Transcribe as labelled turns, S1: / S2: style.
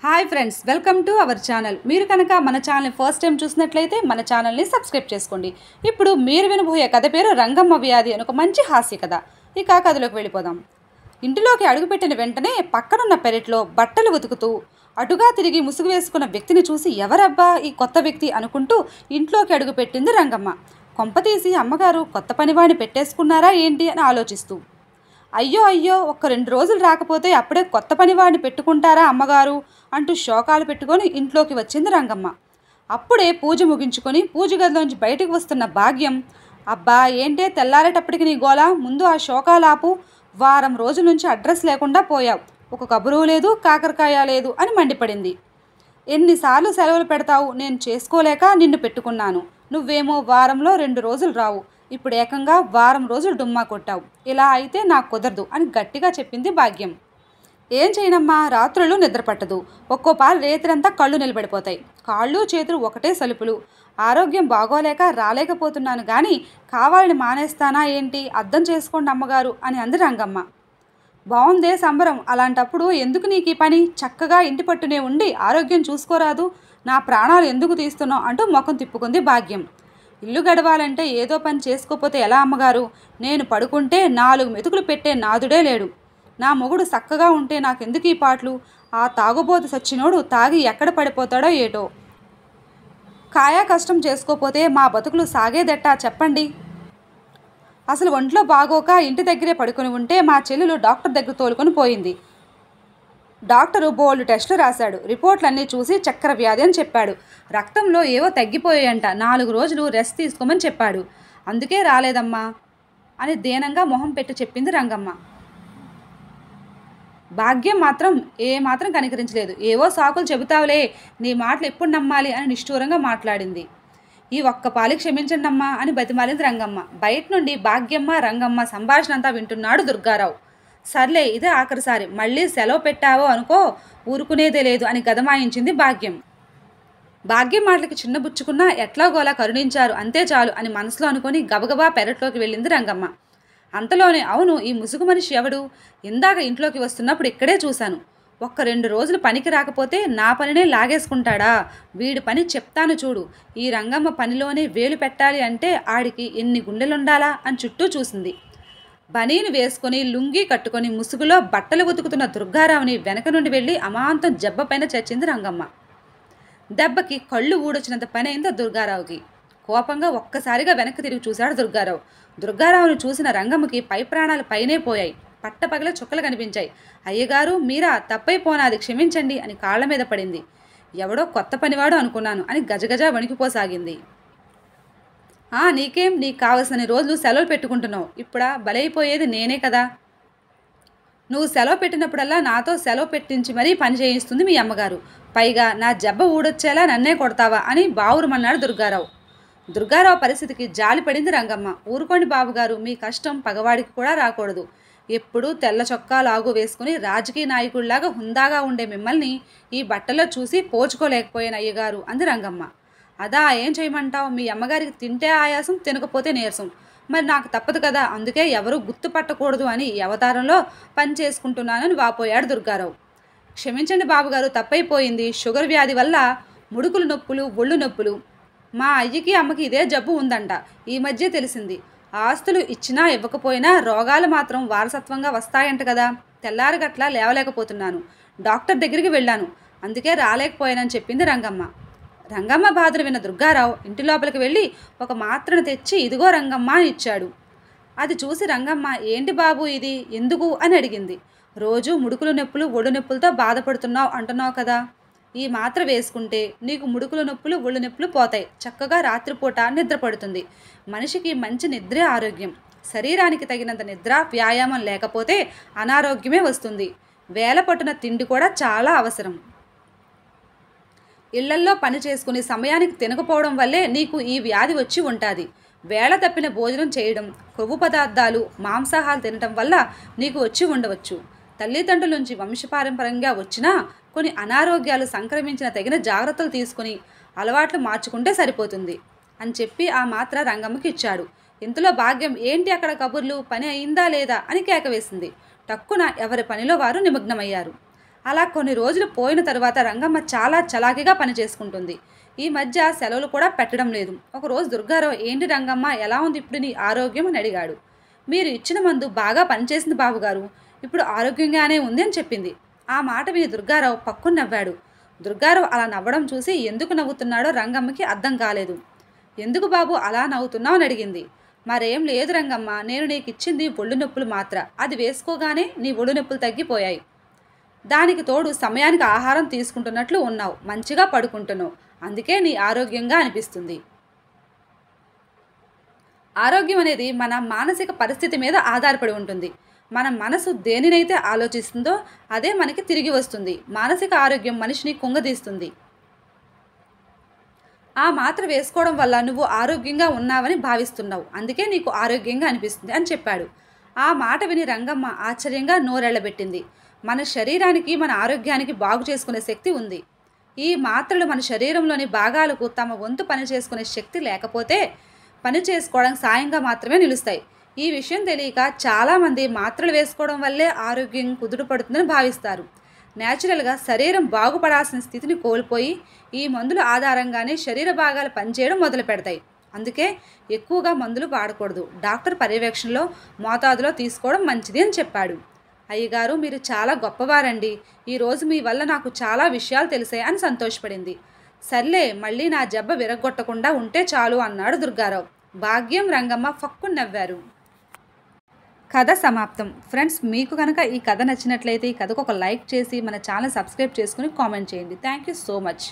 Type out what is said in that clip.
S1: Hi friends, welcome to our channel. మీరు కనుక మన ఛానల్ని ఫస్ట్ టైం చూసినట్లయితే మన ఛానల్ని సబ్స్క్రైబ్ చేసుకోండి. ఇప్పుడు మీరు వినబోయే కథ పేరు రంగమ్మ వ్యాధి అని ఒక మంచి హాస్య కథ. ఇక కథలోకి వెళ్ళిపోదాం. ఇంటిలోకి అడుగుపెట్టిన వెంటనే పక్కనున్న పెరట్లో బట్టలు ఉతుకుతూ అటుగా తిరిగి ముసుగు వేసుకున్న వ్యక్తిని చూసి ఎవరబ్బా ఈ కొత్త వ్యక్తి అనుకుంటూ ఇంట్లోకి అడుగుపెట్టింది రంగమ్మ. కొంపతీసి అమ్మగారు కొత్త పనివాడిని పెట్టేసుకున్నారా ఏంటి అని ఆలోచిస్తూ. అయ్యో అయ్యో, ఒక్క 2 రోజులు రాకపోతే అప్పుడే కొత్త పనివాడిని పెట్టుకుంటారా అమ్మగారు అంటూ శోకాలు పెట్టుకొని ఇంట్లోకి వచ్చింది రంగమ్మ. అప్పుడే పూజ ముగించుకొని పూజ గదిలోంచి బయటకు వస్తున్న భాగ్యం, అబ్బా ఏంటే తెల్లారేటప్పటికి నీ గోల, ముందు ఆ శోకాలాపు, వారం రోజుల నుంచి అడ్రస్ లేకుండా పోయావు, ఒక కబురు లేదు కాకరకాయ లేదు అని మండిపడింది. ఎన్నిసార్లు సెలవులు పెడతావు, నేను చేసుకోలేక నిన్ను పెట్టుకున్నాను, నువ్వేమో వారంలో 2 రోజులు రావు, ఇప్పుడు ఏకంగా వారం రోజులు డుమ్మా కొట్టావు, ఇలా అయితే నాకు కుదరదు అని గట్టిగా చెప్పింది భాగ్యం. ఏం చేయనమ్మా, రాత్రులు నిద్ర పట్టదు, ఒక్కోపారి రేత్రంతా కళ్ళు నిలబడిపోతాయి, కాళ్ళు చేతులు ఒకటే సలుపులు, ఆరోగ్యం బాగోలేక రాలేకపోతున్నాను కానీ కావాలని మానేస్తానా ఏంటి, అర్థం చేసుకోండి అమ్మగారు అని అంది రంగమ్మ. బాగుందే సంబరం, అలాంటప్పుడు ఎందుకు నీకు ఈ పని, చక్కగా ఇంటి పట్టునే ఉండి ఆరోగ్యం చూసుకోరాదు, నా ప్రాణాలు ఎందుకు తీస్తున్నావు అంటూ ముఖం తిప్పుకుంది భాగ్యం. ఇల్లు గడవాలంటే ఏదో పని చేసుకోపోతే ఎలా అమ్మగారు, నేను పడుకుంటే 4 మెతుకులు పెట్టే నాదుడే లేడు, నా మొగుడు చక్కగా ఉంటే నాకెందుకు ఈ పాటలు, ఆ తాగుబోతు సచ్చినోడు తాగి ఎక్కడ పడిపోతాడో ఏటో, కాయా కష్టం చేసుకోపోతే మా బతుకులు సాగేదెట్టా చెప్పండి. అసలు ఒంట్లో బాగోక ఇంటి దగ్గరే పడుకొని ఉంటే మా చెల్లెలు డాక్టర్ దగ్గర తోలుకొని పోయింది. డాక్టరు బోల్డ్ టెస్టులు రాశాడు, రిపోర్ట్లన్నీ చూసి చక్కెర వ్యాధి అని చెప్పాడు, రక్తంలో ఏవో తగ్గిపోయాయంట, 4 రోజులు రెస్ట్ తీసుకోమని చెప్పాడు, అందుకే రాలేదమ్మా అని దీనంగా మొహం పెట్టి చెప్పింది రంగమ్మ. భాగ్యం మాత్రం ఏమాత్రం కనికరించలేదు. ఏవో సాకులు చెబుతావులే, నీ మాటలు ఎప్పుడు నమ్మాలి అని నిష్ఠూరంగా మాట్లాడింది. ఈ ఒక్క పాలి క్షమించండి అమ్మా అని బతిమాలింది రంగమ్మ. బయట నుండి భాగ్యమ్మ రంగమ్మ సంభాషణ అంతా వింటున్నాడు దుర్గారావు. సర్లే ఇదే ఆఖరిసారి, మళ్ళీ సెలవు పెట్టావో అనుకో ఊరుకునేదే లేదు అని గదమాయించింది భాగ్యం. భాగ్యం మాటలకి చిన్నబుచ్చుకున్నా ఎట్లాగోలా కరుణించారు అంతే చాలు అని మనసులో అనుకొని గబగబా పెరట్లోకి వెళ్ళింది రంగమ్మ. అంతలోనే, అవును ఈ ముసుగు మనిషి ఎవడు, ఇందాక ఇంట్లోకి వస్తున్నప్పుడు ఇక్కడే చూశాను, ఒక్క 2 రోజులు పనికి రాకపోతే నా పనినే లాగేసుకుంటాడా, వీడి పని చెప్తాను చూడు, ఈ రంగమ్మ పనిలోనే వేలు పెట్టాలి అంటే ఆడికి ఎన్ని గుండెలుండాలా అని చుట్టూ చూసింది. బనీను వేసుకొని లుంగీ కట్టుకొని ముసుగులో బట్టలు ఉతుకుతున్న దుర్గారావుని వెనక నుండి వెళ్ళి అమాంతం జబ్బ పైన చచ్చింది రంగమ్మ. దెబ్బకి కళ్ళు ఊడొచ్చినంత పని అయింది దుర్గారావుకి. కోపంగా ఒక్కసారిగా వెనక్కి తిరిగి చూశాడు దుర్గారావు. దుర్గారావును చూసిన రంగమ్మకి పై ప్రాణాలు పైనే పోయాయి, పట్టపగల చుక్కలు కనిపించాయి. అయ్యగారు మీరా, తప్పైపోనాది, క్షమించండి అని కాళ్ల మీద పడింది. ఎవడో కొత్త పనివాడు అనుకున్నాను అని గజగజ వణికిపోసాగింది. నీకేం, నీకు కావలసిన రోజులు సెలవులు పెట్టుకుంటున్నావు, ఇప్పుడా బలైపోయేది నేనే కదా, నువ్వు సెలవు పెట్టినప్పుడల్లా నాతో సెలవు పెట్టించి మరీ పని చేయిస్తుంది మీ అమ్మగారు, పైగా నా జబ్బ ఊడొచ్చేలా నన్నే కొడతావా అని బావురుమన్నాడు దుర్గారావు. దుర్గారావు పరిస్థితికి జాలిపడింది రంగమ్మ. ఊరుకోండి బాబుగారు, మీ కష్టం పగవాడికి కూడా రాకూడదు, ఎప్పుడూ తెల్ల చొక్కా లాగు వేసుకుని రాజకీయ నాయకుడిలాగా హుందాగా ఉండే మిమ్మల్ని ఈ బట్టలో చూసి పోచుకోలేకపోయాను అయ్యగారు అంది రంగమ్మ. అదా, ఏం చేయమంటావు, మీ అమ్మగారికి తింటే ఆయాసం తినకపోతే నీరసం, మరి నాకు తప్పదు కదా, అందుకే ఎవరూ గుర్తుపట్టకూడదు అని ఈ అవతారంలో పని చేసుకుంటున్నానని వాపోయాడు దుర్గారావు. క్షమించండి బాబుగారు, తప్పైపోయింది, షుగర్ వ్యాధి వల్ల ముడుకులు నొప్పులు ఒళ్ళు నొప్పులు, మా అయ్యకి అమ్మకి ఇదే జబ్బు ఉందంట, ఈ మధ్య తెలిసింది, ఆస్తులు ఇచ్చినా ఇవ్వకపోయినా రోగాలు మాత్రం వారసత్వంగా వస్తాయంట కదా, తెల్లారగట్లా లేవలేకపోతున్నాను, డాక్టర్ దగ్గరికి వెళ్ళాను, అందుకే రాలేకపోయానని చెప్పింది రంగమ్మ. రంగమ్మ బాధను విన్న దుర్గారావు ఇంటి లోపలికి వెళ్ళి ఒక మాత్రను తెచ్చి ఇదిగో రంగమ్మ అని ఇచ్చాడు. అది చూసి రంగమ్మ, ఏంటి బాబు ఇది, ఎందుకు అని అడిగింది. రోజు ముడుకులు నొప్పులు ఒళ్ళు నొప్పులతో బాధపడుతున్నావు అంటున్నావు కదా, ఈ మాత్ర వేసుకుంటే నీకు ముడుకుల నొప్పులు ఒళ్ళు నొప్పులు పోతాయి, చక్కగా రాత్రిపూట నిద్ర పడుతుంది, మనిషికి మంచి నిద్రే ఆరోగ్యం, శరీరానికి తగినంత నిద్ర వ్యాయామం లేకపోతే అనారోగ్యమే వస్తుంది, వేల పట్టున తిండి కూడా చాలా అవసరం, ఇళ్లల్లో పని చేసుకుని సమయానికి తినకపోవడం వల్లే నీకు ఈ వ్యాధి వచ్చి ఉంటుంది, వేళ తప్పిన భోజనం చేయడం, కొవ్వు పదార్థాలు మాంసాహాలు తినటం వల్ల నీకు వచ్చి ఉండవచ్చు, తల్లిదండ్రుల నుంచి వంశపారంపర్యంగా వచ్చినా కొన్ని అనారోగ్యాలు సంక్రమించిన తగిన జాగ్రత్తలు తీసుకుని అలవాట్లు మార్చుకుంటే సరిపోతుంది అని చెప్పి ఆ మాత్ర రంగమ్మకి ఇచ్చాడు. ఇంతలో భాగ్యం, ఏంటి అక్కడ కబుర్లు, పని అయిందా లేదా అని కేకవేసింది. టక్కున ఎవరి పనిలో వారు నిమగ్నమయ్యారు. అలా కొన్ని రోజులు పోయిన తర్వాత రంగమ్మ చాలా చలాకీగా పని చేసుకుంటుంది. ఈ మధ్య సెలవులు కూడా పెట్టడం లేదు. ఒకరోజు దుర్గారావు, ఏంటి రంగమ్మ, ఎలా ఉంది ఇప్పుడు నీ ఆరోగ్యం అని అడిగాడు. మీరు ఇచ్చిన మందు బాగా పనిచేసింది బాబుగారు, ఇప్పుడు ఆరోగ్యంగానే ఉంది అని చెప్పింది. ఆ మాట విని దుర్గారావు పక్కున నవ్వాడు. దుర్గారావు అలా నవ్వడం చూసి ఎందుకు నవ్వుతున్నాడో రంగమ్మకి అర్థం కాలేదు. ఎందుకు బాబు అలా నవ్వుతున్నావు అని అడిగింది. మరేం లేదు రంగమ్మ, నేను నీకు ఇచ్చింది ఒళ్ళు నొప్పులు మాత్ర, అది వేసుకోగానే నీ ఒళ్ళు నొప్పులు తగ్గిపోయాయి. దానికి తోడు సమయానికి ఆహారం తీసుకుంటున్నట్లు ఉన్నావు, మంచిగా పడుకుంటున్నావు, అందుకే నీ ఆరోగ్యంగా అనిపిస్తుంది. ఆరోగ్యం అనేది మన మానసిక పరిస్థితి మీద ఆధారపడి ఉంటుంది. మన మనసు దేనినైతే ఆలోచిస్తుందో అదే మనకి తిరిగి వస్తుంది. మానసిక ఆరోగ్యం మనిషిని కుంగదీస్తుంది. ఆ మాత్ర వేసుకోవడం వల్ల నువ్వు ఆరోగ్యంగా ఉన్నావని భావిస్తున్నావు, అందుకే నీకు ఆరోగ్యంగా అనిపిస్తుంది అని చెప్పాడు. ఆ మాట విని రంగమ్మ ఆశ్చర్యంగా నోరెళ్లబెట్టింది. మన శరీరానికి, మన ఆరోగ్యానికి బాగు చేసుకునే శక్తి ఉంది. ఈ మాత్రలు మన శరీరంలోని భాగాలకు తమ వంతు పని చేసుకునే శక్తి లేకపోతే పని చేసుకోవడానికి సాయంగా మాత్రమే నిలుస్తాయి. ఈ విషయం తెలియక చాలామంది మాత్రలు వేసుకోవడం వల్లే ఆరోగ్యం కుదుట పడుతుందని భావిస్తారు. న్యాచురల్గా శరీరం బాగుపడాల్సిన స్థితిని కోల్పోయి ఈ మందుల ఆధారంగానే శరీర భాగాలు పనిచేయడం మొదలు పెడతాయి. అందుకే ఎక్కువగా మందులు వాడకూడదు, డాక్టర్ పర్యవేక్షణలో మోతాదులో తీసుకోవడం మంచిది అని చెప్పాడు. అయ్యగారు, మీరు చాలా గొప్పవారండి, ఈరోజు మీ వల్ల నాకు చాలా విషయాలు తెలిసాయి అని సంతోషపడింది. సర్లే, మళ్ళీ నా జబ్బ విరగొట్టకుండా ఉంటే చాలు అన్నాడు దుర్గారావు. భాగ్యం, రంగమ్మ ఫక్కున నవ్వారు. కథ సమాప్తం. ఫ్రెండ్స్, మీకు కనుక ఈ కథ నచ్చినట్లయితే ఈ కథకు ఒక లైక్ చేసి మన ఛానల్ సబ్స్క్రైబ్ చేసుకుని కామెంట్ చేయండి. Thank you so much.